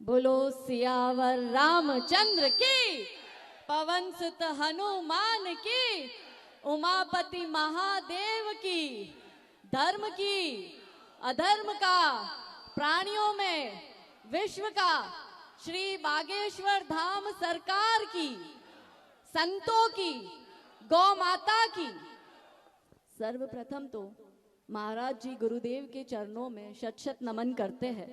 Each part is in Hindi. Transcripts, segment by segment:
बोलो सियावर रामचंद्र की, पवन सुत हनुमान की, उमापति महादेव की। धर्म की, अधर्म का, प्राणियों में विश्व का, श्री बागेश्वर धाम सरकार की, संतों की, गौ माता की। सर्वप्रथम तो महाराज जी गुरुदेव के चरणों में शत शत नमन करते हैं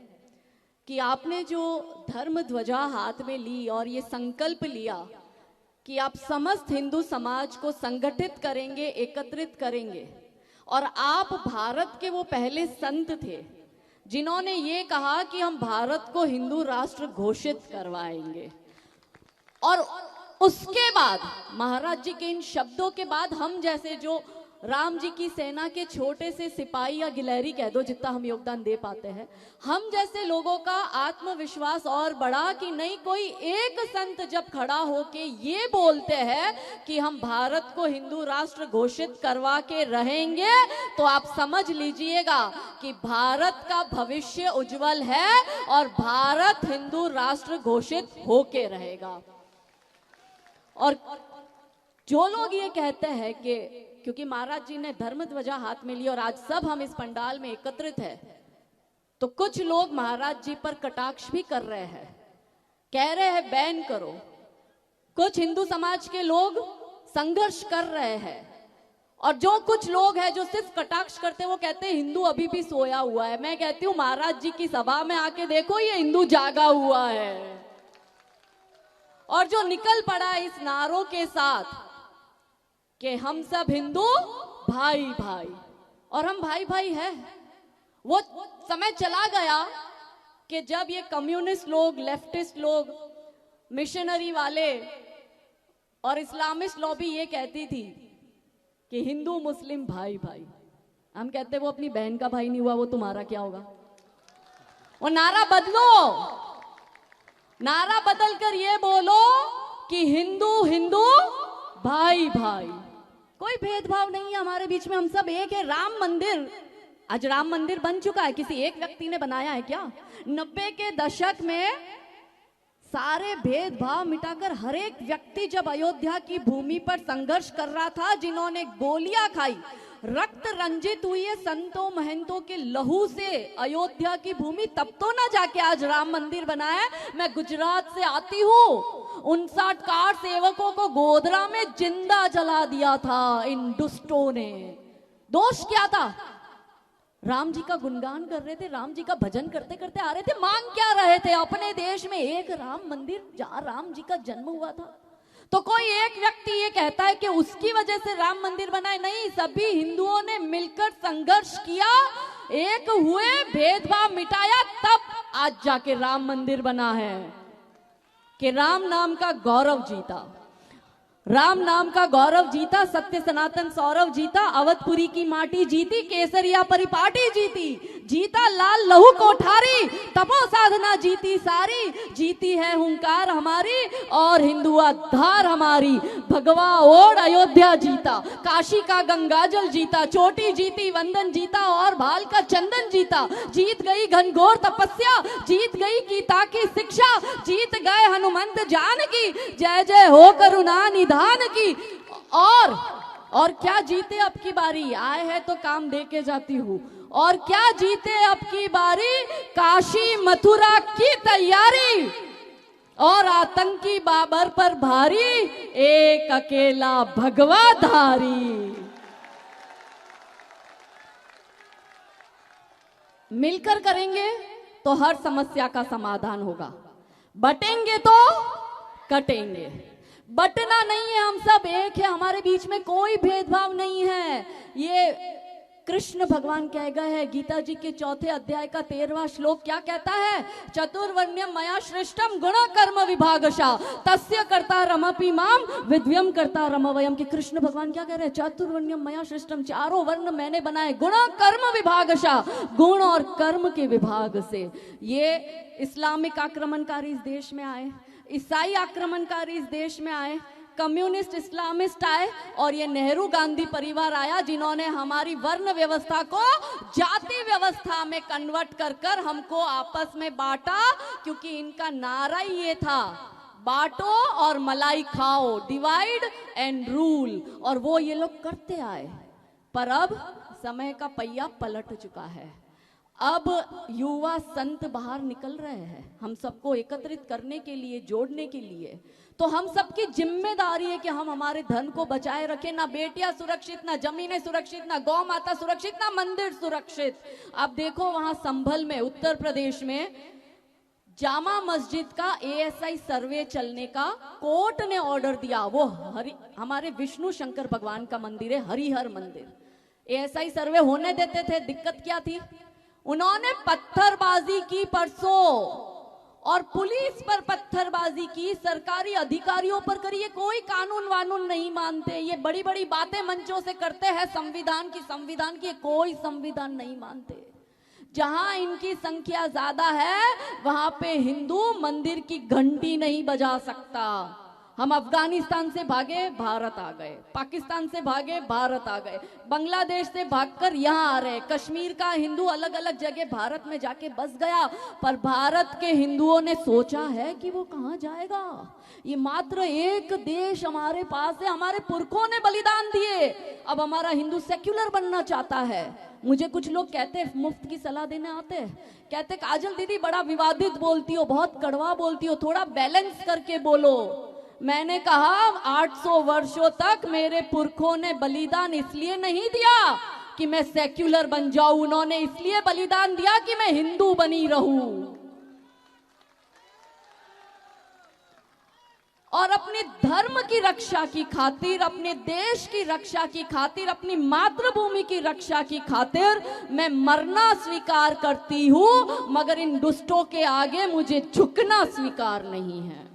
कि आपने जो धर्म ध्वजा हाथ में ली और ये संकल्प लिया कि आप समस्त हिंदू समाज को संगठित करेंगे, एकत्रित करेंगे। और आप भारत के वो पहले संत थे जिन्होंने ये कहा कि हम भारत को हिंदू राष्ट्र घोषित करवाएंगे। और उसके बाद महाराज जी के इन शब्दों के बाद हम जैसे जो राम जी की सेना के छोटे से सिपाही या गिलहरी कह दो, जितना हम योगदान दे पाते हैं, हम जैसे लोगों का आत्मविश्वास और बढ़ा कि नहीं, कोई एक संत जब खड़ा होके ये बोलते हैं कि हम भारत को हिंदू राष्ट्र घोषित करवा के रहेंगे, तो आप समझ लीजिएगा कि भारत का भविष्य उज्जवल है और भारत हिंदू राष्ट्र घोषित होके रहेगा। और जो लोग ये कहते हैं कि क्योंकि महाराज जी ने धर्म ध्वजा हाथ में ली और आज सब हम इस पंडाल में एकत्रित हैं, तो कुछ लोग महाराज जी पर कटाक्ष भी कर रहे हैं, कह रहे हैं बैन करो। कुछ हिंदू समाज के लोग संघर्ष कर रहे हैं और जो कुछ लोग हैं जो सिर्फ कटाक्ष करते हैं वो कहते हैं हिंदू अभी भी सोया हुआ है। मैं कहती हूँ महाराज जी की सभा में आके देखो, ये हिंदू जागा हुआ है। और जो निकल पड़ा इस नारों के साथ कि हम सब हिंदू भाई भाई, और हम भाई भाई हैं। वो समय चला गया कि जब ये कम्युनिस्ट लोग, लेफ्टिस्ट लोग, मिशनरी वाले और इस्लामिस्ट लॉबी ये कहती थी कि हिंदू मुस्लिम भाई भाई। हम कहते वो अपनी बहन का भाई नहीं हुआ, वो तुम्हारा क्या होगा। वो नारा बदलो, नारा बदलकर ये बोलो कि हिंदू हिंदू भाई भाई। कोई भेदभाव नहीं है हमारे बीच में, हम सब एक है। राम मंदिर, आज राम मंदिर बन चुका है, किसी एक व्यक्ति ने बनाया है क्या? 90 के दशक में सारे भेदभाव मिटाकर हर एक व्यक्ति जब अयोध्या की भूमि पर संघर्ष कर रहा था, जिन्होंने गोलियां खाई, रक्त रंजित हुई है संतों महंतों के लहू से अयोध्या की भूमि, तब तो ना जाके आज राम मंदिर बना है। मैं गुजरात से आती हूँ, 59 कार सेवकों को गोधरा में जिंदा जला दिया था इन दुष्टों ने। दोष क्या था? राम जी का गुणगान कर रहे थे, राम जी का भजन करते करते आ रहे थे। मांग क्या रहे थे? अपने देश में एक राम मंदिर जहां राम जी का जन्म हुआ था। तो कोई एक व्यक्ति ये कहता है कि उसकी वजह से राम मंदिर बना है। नहीं, सभी हिंदुओं ने मिलकर संघर्ष किया, एक हुए, भेदभाव मिटाया, तब आज जाके राम मंदिर बना है। कि राम नाम का गौरव जीता, राम नाम का गौरव जीता, सत्य सनातन सौरव जीता, अवधपुरी की माटी जीती, केसरिया परिपाटी जीती, जीता लाल लहू कोठारी, तपो साधना जीती सारी, जीती है हुंकार हमारी और हिंदुआ धार हमारी। भगवा ओढ़ अयोध्या जीता, काशी का गंगाजल जीता, चोटी जीती, वंदन जीता और भाल का चंदन जीता। जीत गई घनघोर तपस्या, जीत गई गीता की शिक्षा, जीत गए हनुमंत जानकी, जय जय हो करुणा निधान की। और क्या जीते अब की बारी? आए हैं तो काम दे के जाती हूँ। और क्या जीते अब की बारी? काशी मथुरा की तैयारी और आतंकी बाबर पर भारी, एक अकेला भगवा धारी। मिलकर करेंगे तो हर समस्या का समाधान होगा, बटेंगे तो कटेंगे। बटना नहीं है, हम सब एक है, हमारे बीच में कोई भेदभाव नहीं है। ये कृष्ण भगवान कह गए हैं, गीता जी के 4थे अध्याय का 13वां श्लोक क्या कहता है? चतुर्वर्ण्यम मया सृष्टम गुण कर्म विभागशा तस्य कर्ता रमपि माम विद्व्यम कर्ता रमवयम। कि कृष्ण भगवान क्या कह रहे हैं? चतुर्वर्ण्यम मया सृष्टम, चारों वर्ण मैंने बनाए, गुण कर्म विभागशा, गुण और कर्म के विभाग से। ये इस्लामिक आक्रमणकारी इस देश में आए, ईसाई आक्रमणकारी इस देश में आए, कम्युनिस्ट इस्लामिस्ट आए और ये नेहरू गांधी परिवार आया, जिन्होंने हमारी वर्ण व्यवस्था को जाति व्यवस्था में कन्वर्ट कर कर हमको आपस में बांटा, क्योंकि इनका नारा ही ये था, बांटो और मलाई खाओ, डिवाइड एंड रूल। और वो ये लोग करते आए, पर अब समय का पहिया पलट चुका है। अब युवा संत बाहर निकल रहे हैं हम सबको एकत्रित करने के लिए, जोड़ने के लिए। तो हम सबकी जिम्मेदारी है कि हम हमारे धन को बचाए रखें। ना बेटियां सुरक्षित, ना जमीनें सुरक्षित, ना गौ माता सुरक्षित, ना मंदिर सुरक्षित। अब देखो वहां संभल में, उत्तर प्रदेश में जामा मस्जिद का ASI सर्वे चलने का कोर्ट ने ऑर्डर दिया। वो हमारे विष्णु शंकर भगवान का मंदिर है, हरिहर मंदिर। ASI सर्वे होने देते थे, दिक्कत क्या थी? उन्होंने पत्थरबाजी की परसों, और पुलिस पर पत्थरबाजी की, सरकारी अधिकारियों पर करी। ये कोई कानून वानून नहीं मानते, ये बड़ी बड़ी बातें मंचों से करते हैं संविधान की, कोई संविधान नहीं मानते। जहां इनकी संख्या ज्यादा है वहां पे हिंदू मंदिर की घंटी नहीं बजा सकता। हम अफगानिस्तान से भागे, भारत आ गए, पाकिस्तान से भागे, भारत आ गए, बांग्लादेश से भागकर यहाँ आ रहे। कश्मीर का हिंदू अलग अलग जगह भारत में जाके बस गया, पर भारत के हिंदुओं ने सोचा है कि वो कहाँ जाएगा। ये मात्र एक देश हमारे पास है, हमारे पुरखों ने बलिदान दिए। अब हमारा हिंदू सेक्युलर बनना चाहता है। मुझे कुछ लोग कहते, मुफ्त की सलाह देने आते, कहते काजल दीदी बड़ा विवादित बोलती हो, बहुत कड़वा बोलती हो, थोड़ा बैलेंस करके बोलो। मैंने कहा 800 वर्षों तक मेरे पुरखों ने बलिदान इसलिए नहीं दिया कि मैं सेक्युलर बन जाऊं, उन्होंने इसलिए बलिदान दिया कि मैं हिंदू बनी रहूं। और अपने धर्म की रक्षा की खातिर, अपने देश की रक्षा की खातिर, अपनी मातृभूमि की रक्षा की खातिर मैं मरना स्वीकार करती हूं, मगर इन दुष्टों के आगे मुझे झुकना स्वीकार नहीं है।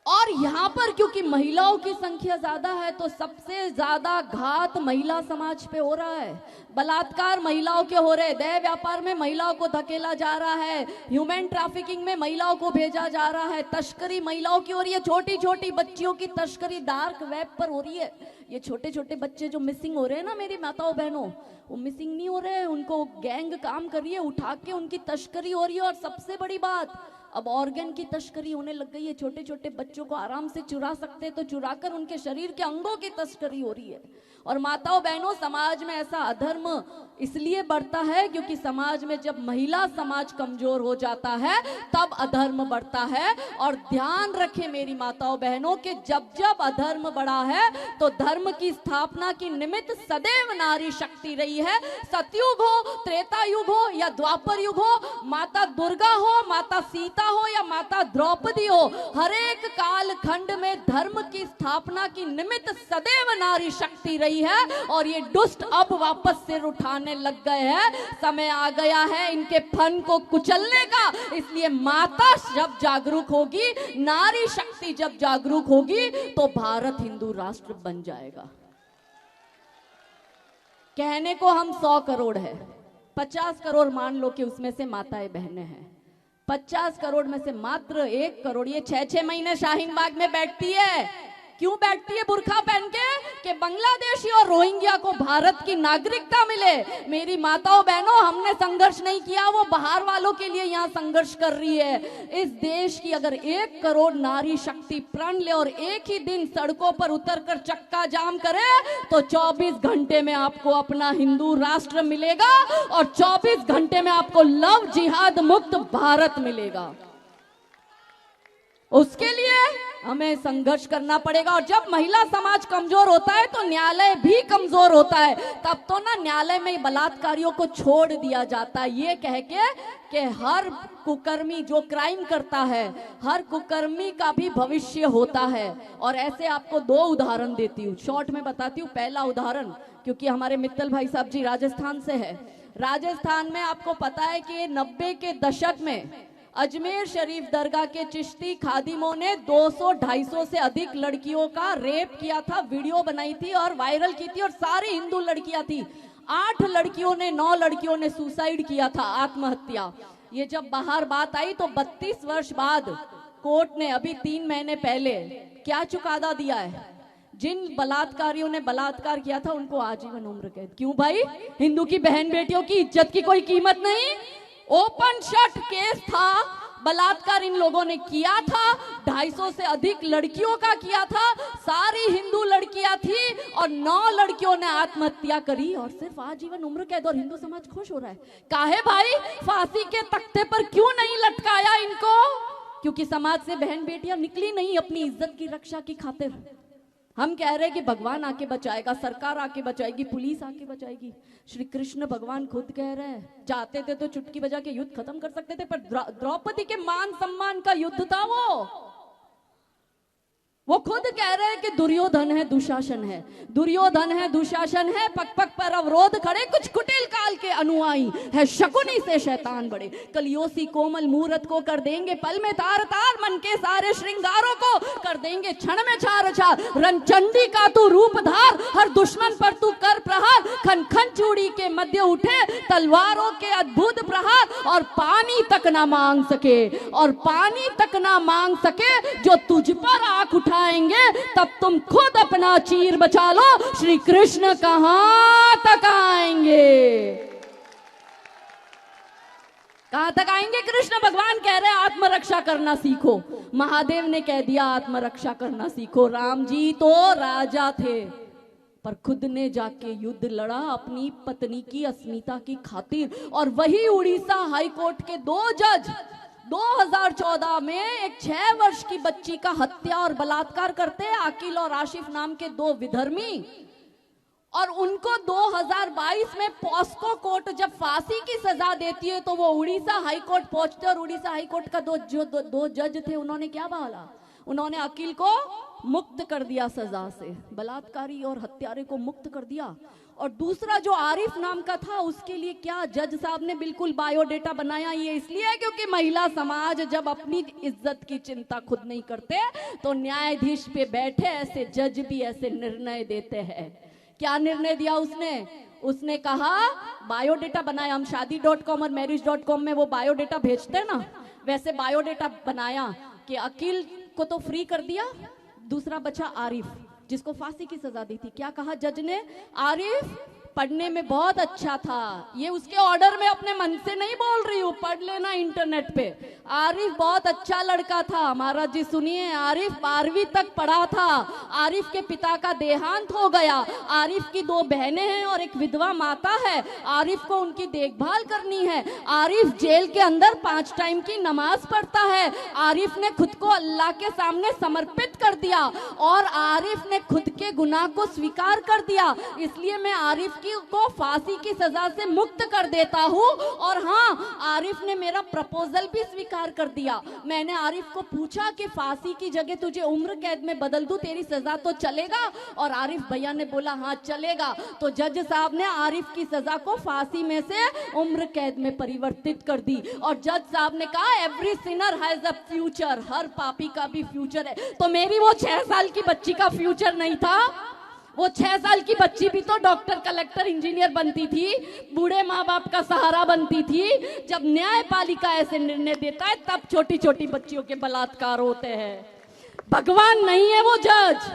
और यहाँ पर क्योंकि महिलाओं की संख्या ज्यादा है, तो सबसे ज्यादा घात महिला समाज पे हो रहा है। बलात्कार महिलाओं के हो रहे, देह व्यापार में महिलाओं को धकेला जा रहा है, ह्यूमन ट्रैफिकिंग में महिलाओं को भेजा जा रहा है, तस्करी महिलाओं की हो रही है, छोटी छोटी बच्चियों की तस्करी डार्क वेब पर हो रही है। ये छोटे छोटे बच्चे जो मिसिंग हो रहे हैं ना मेरी माताओं बहनों, वो मिसिंग नहीं हो रहे हैं, उनको गैंग काम कर रही है, उठा के उनकी तस्करी हो रही है। और सबसे बड़ी बात, अब ऑर्गन की तस्करी होने लग गई है। छोटे छोटे बच्चों को आराम से चुरा सकते हैं, तो चुराकर उनके शरीर के अंगों की तस्करी हो रही है। और माताओं बहनों, समाज में ऐसा अधर्म इसलिए बढ़ता है क्योंकि समाज में जब महिला समाज कमजोर हो जाता है तब अधर्म बढ़ता है। और ध्यान रखें मेरी माताओं बहनों कि जब जब अधर्म बढ़ा है तो धर्म की स्थापना की निमित्त सदैव नारी शक्ति रही है। सतयुग हो, त्रेता युग हो या द्वापर युग हो, माता दुर्गा हो, माता सीता हो या माता द्रौपदी हो, हर एक काल खंड में धर्म की स्थापना की निमित्त सदैव नारी शक्ति रही है। और ये दुष्ट अब वापस सिर उठाने लग गए हैं। समय आ गया है इनके फन को कुचलने का। इसलिए माता जब जागरूक होगी, नारी शक्ति जब जागरूक होगी, तो भारत हिंदू राष्ट्र बन जाएगा। कहने को हम 100 करोड़ है, 50 करोड़ मान लो कि उसमें से माताएं बहनें हैं। 50 करोड़ में से मात्र 1 करोड़ ये 6-6 महीने शाहीन बाग में बैठती है। क्यों बैठती है बुर्खा पहन के? कि बांग्लादेशी और रोहिंग्या को भारत की नागरिकता मिले। मेरी माताओं बहनों, हमने संघर्ष नहीं किया, वो बाहर वालों के लिए यहाँ संघर्ष कर रही है। इस देश की अगर 1 करोड़ नारी शक्ति प्रण ले और एक ही दिन सड़कों पर उतरकर चक्का जाम करे, तो 24 घंटे में आपको अपना हिंदू राष्ट्र मिलेगा और 24 घंटे में आपको लव जिहाद मुक्त भारत मिलेगा। उसके लिए हमें संघर्ष करना पड़ेगा। और जब महिला समाज कमजोर होता है तो न्यायालय भी कमजोर होता है। तब तो ना न्यायालय में बलात्कारियों को छोड़ दिया जाता है, ये कह के कि हर कुकर्मी जो क्राइम करता है, हर कुकर्मी का भी भविष्य होता है। और ऐसे आपको 2 उदाहरण देती हूँ, शॉर्ट में बताती हूँ। पहला उदाहरण, क्योंकि हमारे मित्तल भाई साहब जी राजस्थान से है। राजस्थान में आपको पता है कि 90 के दशक में अजमेर शरीफ दरगाह के चिश्ती खादिमों ने 200-250 से अधिक लड़कियों का रेप किया था, वीडियो बनाई थी और वायरल की थी, और सारी हिंदू लड़कियां थी। 8 लड़कियों ने, 9 लड़कियों ने सुसाइड किया था, आत्महत्या। ये जब बाहर बात आई तो 32 वर्ष बाद कोर्ट ने अभी 3 महीने पहले क्या चुकादा दिया है? जिन बलात्कारियों ने बलात्कार किया था उनको आजीवन उम्र कैद। क्यों भाई? हिंदू की बहन बेटियों की इज्जत की कोई कीमत नहीं? ओपन शट केस था, बलात्कार इन लोगों ने किया था, 250 से अधिक लड़कियों का किया था, सारी हिंदू लड़कियां थी और 9 लड़कियों ने आत्महत्या करी और सिर्फ आजीवन उम्र कैद। और हिंदू समाज खुश हो रहा है। काहे भाई? फांसी के तख्ते पर क्यों नहीं लटकाया इनको? क्योंकि समाज से बहन बेटियां निकली नहीं अपनी इज्जत की रक्षा की खातिर। हम कह रहे हैं कि भगवान आके बचाएगा, सरकार आके बचाएगी, पुलिस आके बचाएगी। श्री कृष्ण भगवान खुद कह रहे हैं, चाहते थे तो चुटकी बजा के युद्ध खत्म कर सकते थे, पर द्रौपदी के मान सम्मान का युद्ध था वो खुद कह रहे हैं कि दुर्योधन है, दुशासन है, दुर्योधन है, दुशासन है, पग पग पर अवरोध खड़े, कुछ कुटिल काल के अनुयायी है, शकुनी से शैतान बड़े। कलियोसी कोमल मूरत को कर देंगे पल में तार तार, मन के सारे श्रृंगारों को कर देंगे क्षण में छार छार। रणचंडी का तू रूप धार, हर दुश्मन पर तू कर प्रहार, खन खन चूड़ी के मध्य उठे तलवारों के अद्भुत प्रहार। और पानी तक ना मांग सके, और पानी तक ना मांग सके जो तुझ पर आंख उठा आएंगे, तब तुम खुद अपना चीर बचा लो, श्री कृष्ण कहां तक आएंगे? कहां तक आएंगे? कृष्ण भगवान कह रहे हैं आत्मरक्षा करना सीखो। महादेव ने कह दिया आत्मरक्षा करना सीखो। राम जी तो राजा थे पर खुद ने जाके युद्ध लड़ा अपनी पत्नी की अस्मिता की खातिर। और वही उड़ीसा हाई कोर्ट के 2 जज 2014 में एक 6 वर्ष की बच्ची का हत्या और बलात्कार करते हैं, अकील और आशिफ नाम के 2 विधर्मी। और उनको 2022 में पॉस्को कोर्ट जब फांसी की सजा देती है तो वो उड़ीसा हाई कोर्ट पहुंचते। और उड़ीसा हाई कोर्ट का दो जज थे, उन्होंने क्या बोला? उन्होंने अकील को मुक्त कर दिया सजा से, बलात्कारी और हत्यारे को मुक्त कर दिया। और दूसरा जो आरिफ नाम का था, उसके लिए क्या जज साहब ने बिल्कुल बायोडेटा बनाया। ये इसलिए क्योंकि महिला समाज जब अपनी इज्जत की चिंता खुद नहीं करते तो न्यायाधीश पे बैठे ऐसे जज भी ऐसे निर्णय देते हैं। क्या निर्णय दिया उसने? उसने कहा, बायोडेटा बनाया, हम शादी.com और मैरिज.com में वो बायोडेटा भेजते हैं ना, वैसे बायोडेटा बनाया कि अकील को तो फ्री कर दिया, दूसरा बचा आरिफ जिसको फांसी की सजा दी थी। क्या कहा जज ने? आरिफ पढ़ने में बहुत अच्छा था, ये उसके ऑर्डर में अपने मन से नहीं बोल रही हूँ, पढ़ लेना इंटरनेट पे। आरिफ बहुत अच्छा लड़का था। महाराज जी सुनिए, आरिफ 12वीं तक पढ़ा था। आरिफ के पिता का देहांत हो गया। आरिफ की 2 बहनें हैं और एक विधवा माता है। आरिफ को उनकी देखभाल करनी है। आरिफ जेल के अंदर 5 टाइम की नमाज पढ़ता है। आरिफ ने खुद को अल्लाह के सामने समर्पित कर दिया और आरिफ ने खुद के गुनाह को स्वीकार कर दिया। इसलिए मैं आरिफ को फांसी की सजा से मुक्त कर देता हूँ। और हाँ, आरिफ ने मेरा प्रपोजल भी स्वीकार कर दिया। मैंने आरिफ को पूछा कि फांसी की जगह तुझे उम्र कैद में बदल दूं, तेरी सजा तो चलेगा? और आरिफ भैया ने बोला हाँ चलेगा। तो जज साहब ने आरिफ की सजा को फांसी में से उम्र कैद में परिवर्तित कर दी। और जज साहब ने कहा every sinner has a future, हर पापी का भी फ्यूचर है। तो मेरी वो 6 साल की बच्ची का फ्यूचर नहीं था? वो 6 साल की बच्ची भी तो डॉक्टर, कलेक्टर, इंजीनियर बनती थी, बूढ़े माँ बाप का सहारा बनती थी। जब न्यायपालिका ऐसे निर्णय देता है तब छोटी छोटी बच्चियों के बलात्कार होते हैं। भगवान नहीं है वो जज।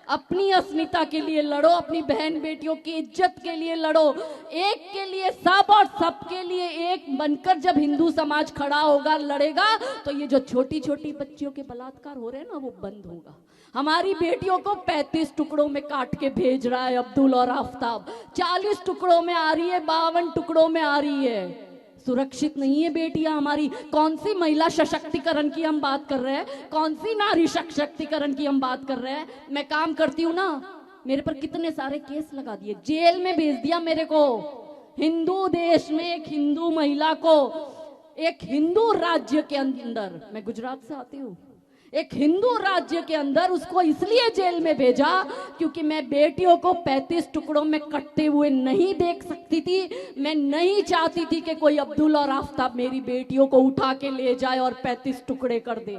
अपनी अस्मिता के लिए लड़ो, अपनी बहन बेटियों की इज्जत के लिए लड़ो। एक के लिए सब और सब के लिए एक बनकर जब हिंदू समाज खड़ा होगा, लड़ेगा, तो ये जो छोटी छोटी बच्चियों के बलात्कार हो रहे हैं ना, वो बंद होगा। हमारी बेटियों को 35 टुकड़ों में काट के भेज रहा है अब्दुल और आफ्ताब। 40 टुकड़ों में आ रही है, 52 टुकड़ों में आ रही है। सुरक्षित नहीं है बेटियां हमारी। कौन सी महिला सशक्तिकरण की हम बात कर रहे हैं? कौन सी नारी सशक्तिकरण की हम बात कर रहे हैं? मैं काम करती हूँ ना, मेरे पर कितने सारे केस लगा दिए, जेल में भेज दिया मेरे को। हिंदू देश में एक हिंदू महिला को एक हिंदू राज्य के अंदर, मैं गुजरात से आती हूँ, एक हिंदू राज्य के अंदर उसको इसलिए जेल में भेजा क्योंकि मैं बेटियों को 35 टुकड़ों में कटते हुए नहीं देख सकती थी। मैं नहीं चाहती थी कि कोई अब्दुल और आफ्ताब मेरी बेटियों को उठा के ले जाए और 35 टुकड़े कर दे।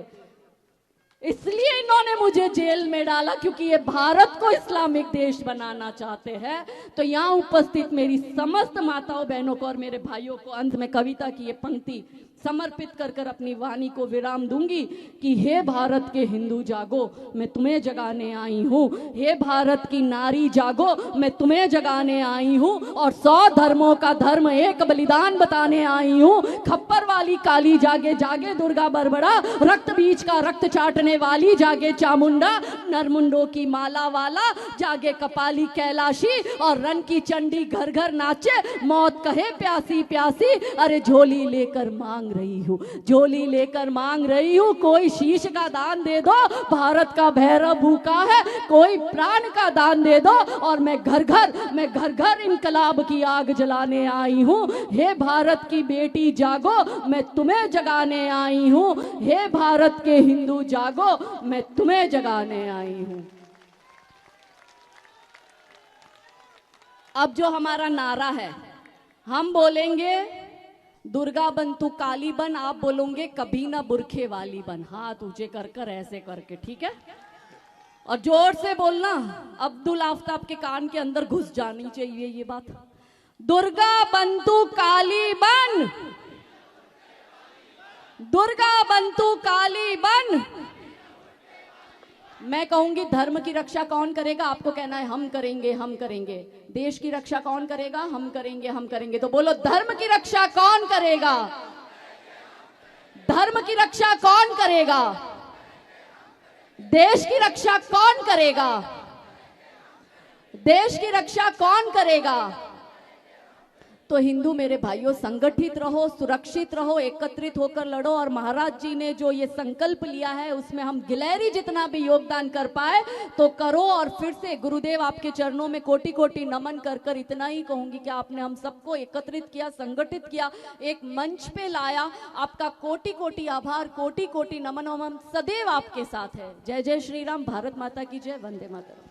इसलिए इन्होंने मुझे जेल में डाला, क्योंकि ये भारत को इस्लामिक देश बनाना चाहते हैं। तो यहाँ उपस्थित मेरी समस्त माताओं बहनों को और मेरे भाइयों को अंत में कविता की ये पंक्ति समर्पित कर कर अपनी वाणी को विराम दूंगी कि हे भारत के हिंदू जागो, मैं तुम्हें जगाने आई हूँ। हे भारत की नारी जागो, मैं तुम्हें जगाने आई हूँ। और 100 धर्मों का धर्म एक बलिदान बताने आई हूँ। खप्पर वाली काली जागे, जागे दुर्गा बरबड़ा, रक्त बीज का रक्त चाटने वाली जागे चामुंडा, नरमुंडों की माला वाला जागे कपाली कैलाशी, और रन की चंडी घर घर नाचे, मौत कहे प्यासी प्यासी, अरे झोली लेकर मांग रही हूँ, झोली लेकर मांग रही हूँ। कोई शीश का दान दे दो, भारत का भैरव भूखा है, कोई प्राण का दान दे दो, और मैं घर घर इनकलाब की आग जलाने आई हूँ। हे भारत की बेटी जागो, मैं तुम्हें जगाने आई हूँ। हे भारत के हिंदू जागो, मैं तुम्हें जगाने आई हूँ। अब जो हमारा नारा है, हम बोलेंगे दुर्गा बन तू काली बन, आप बोलोगे कभी ना बुरखे वाली बन, हाथ ऊंचे कर कर ऐसे करके, ठीक है? और जोर से बोलना, अब्दुल आफ्ताब के कान के अंदर घुस जानी चाहिए ये बात। दुर्गा बन तू काली बन, दुर्गा बन तू काली बन। मैं कहूंगी धर्म की रक्षा कौन करेगा? आपको कहना है हम करेंगे, हम करेंगे। देश की रक्षा कौन करेगा? हम करेंगे, हम करेंगे। तो बोलो धर्म की रक्षा कौन करेगा? धर्म की रक्षा कौन करेगा? देश की रक्षा कौन करेगा? देश की रक्षा कौन करेगा? तो हिंदू मेरे भाइयों, संगठित रहो, सुरक्षित रहो, एकत्रित होकर लड़ो। और महाराज जी ने जो ये संकल्प लिया है उसमें हम गिलहरी जितना भी योगदान कर पाए तो करो। और फिर से गुरुदेव आपके चरणों में कोटि कोटि नमन कर कर इतना ही कहूंगी कि आपने हम सबको एकत्रित किया, संगठित किया, एक मंच पे लाया। आपका कोटि कोटि आभार, कोटि कोटि नमन। हम सदैव आपके साथ है। जय जय श्री राम, भारत माता की जय, वंदे मातरम।